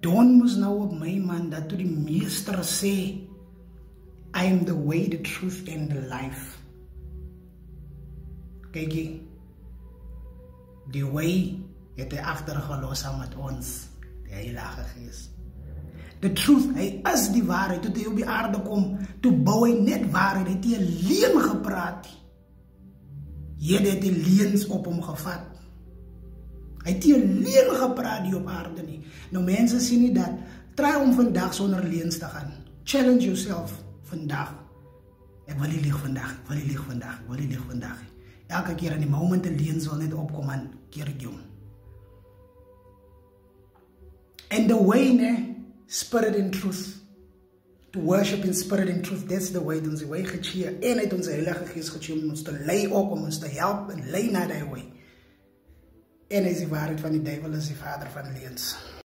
Dawn moes nou op my man dat toe die meester sê, I am the way, the truth and the life. Kyk jy, die way het hy agtergelos saam met ons, die Heilige Gees. The truth, hy is die waarheid. Toe hy op die aarde kom, toe bou hy net waarheid, hy het hy leen gepraat. Hier het hy leens op hom gevat. Hy het hy leen gepraat die op aarde nie. Nou mense sien nie dat, try om vandag sonder leens te gaan. Challenge yourself vandag. Ek wil nie lieg vandag, ek wil nie lieg vandag, ek wil nie lieg vandag. Elke keer in die moment die leens wil net opkom en keer ek jou. And the way, spirit and truth. To worship in spirit and truth, that's the way. Ons die way gecheer. En het ons Heilige Gees gecheer om ons te lei op, om ons te help en lei na die way. En is die waarheid van die duivel is die vader van leens.